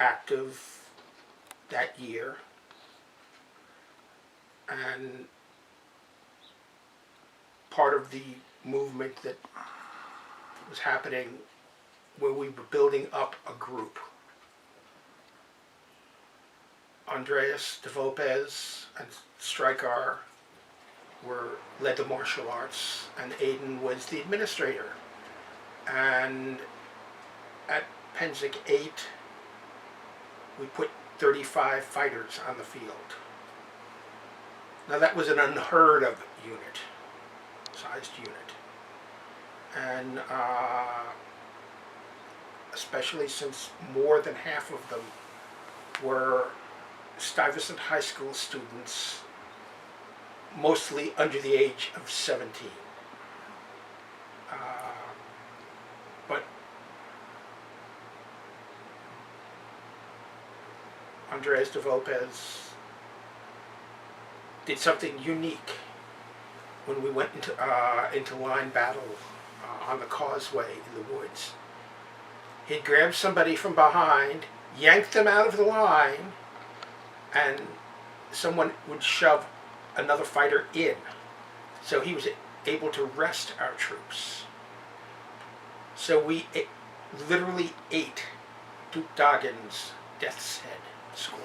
active that year, and part of the movement that was happening where we were building up a group. Andreas de Vulpes and Stryker led the martial arts, and Aiden was the administrator. And at Pennsic VIII, we put 35 fighters on the field. Now that was an unheard of sized unit. And especially since more than half of them were Stuyvesant High School students, mostly under the age of 17. But Andreas de Vulpes did something unique when we went into line battle on the causeway in the woods. He'd grab somebody from behind, yank them out of the line, and someone would shove another fighter in. So he was able to rest our troops. So we literally ate Duke Doggin's Death's Head squad.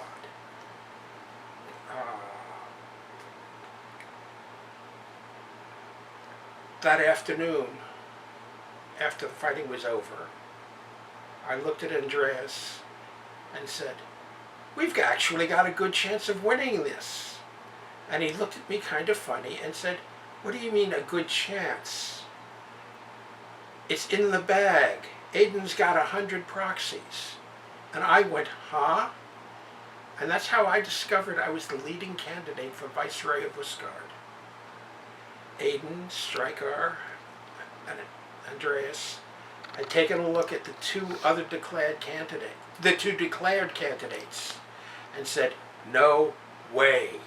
That afternoon, after the fighting was over, I looked at Andreas and said, "We've actually got a good chance of winning this." And he looked at me kind of funny and said, "What do you mean a good chance? It's in the bag. Aiden's got 100 proxies." And I went, "Huh?" And that's how I discovered I was the leading candidate for Viceroy of Østgarðr. Aiden, Stryker, and Andreas had taken a look at the two declared candidates, and said, "No way."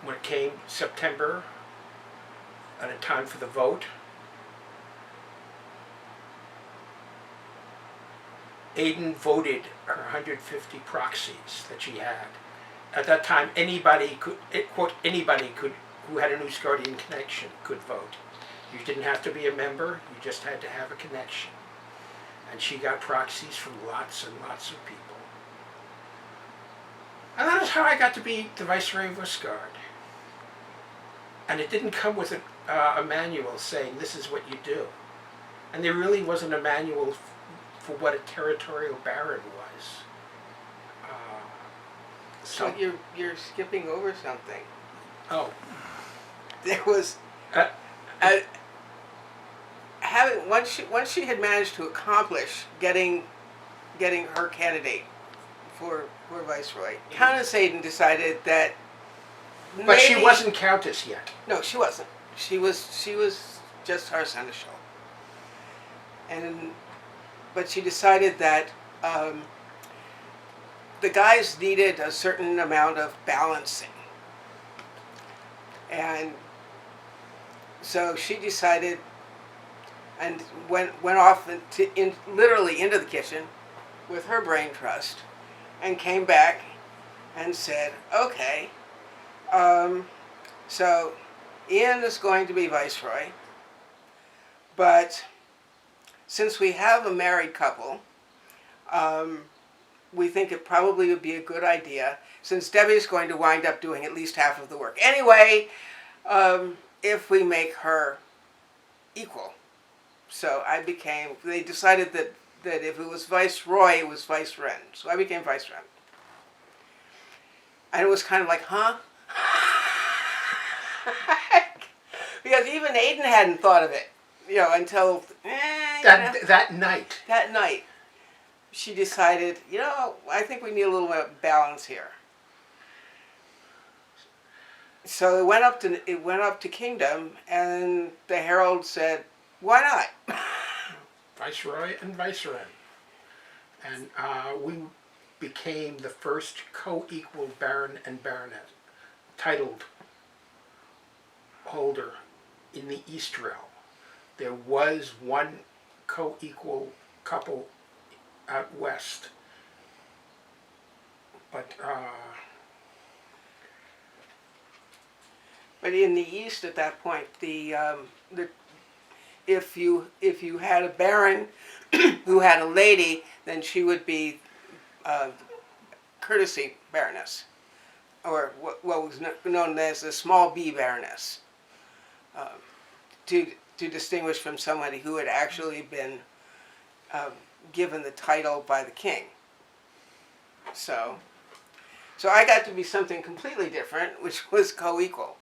When it came September and a time for the vote, Aiden voted her 150 proxies that she had. At that time, anybody who had an Østgarðian connection could vote. You didn't have to be a member, you just had to have a connection. And she got proxies from lots and lots of people. And that is how I got to be the Viceroy of Østgarðr. And it didn't come with a manual saying this is what you do. And there really wasn't a manual for what a territorial baron was. So you're skipping over something. Oh. There was once she had managed to accomplish getting her candidate for Viceroy, Countess Aiden decided that. But she wasn't Countess yet. No, she wasn't. She was just her seneschal. But she decided that the guys needed a certain amount of balancing. And so she decided and went off literally into the kitchen with her brain trust and came back and said, "Okay, so Ian is going to be Viceroy, but since we have a married couple, we think it probably would be a good idea, since Debbie is going to wind up doing at least half of the work anyway, if we make her equal." So they decided that if it was Viceroy, it was Vicereine. So I became Vicereine. And it was kind of like, huh? Because even Aiden hadn't thought of it, until that night. That night, she decided, I think we need a little bit of balance here. So it went up to Kingdom, and the herald said, "Why not?" Viceroy and Vicereine. And we became the first co-equal baron and baronet titled holder in the East Realm. There was one co-equal couple out west. But in the East at that point, if you had a baron who had a lady, then she would be courtesy baroness, or what was known as a small b baroness, to distinguish from somebody who had actually been given the title by the king. So I got to be something completely different, which was co-equal.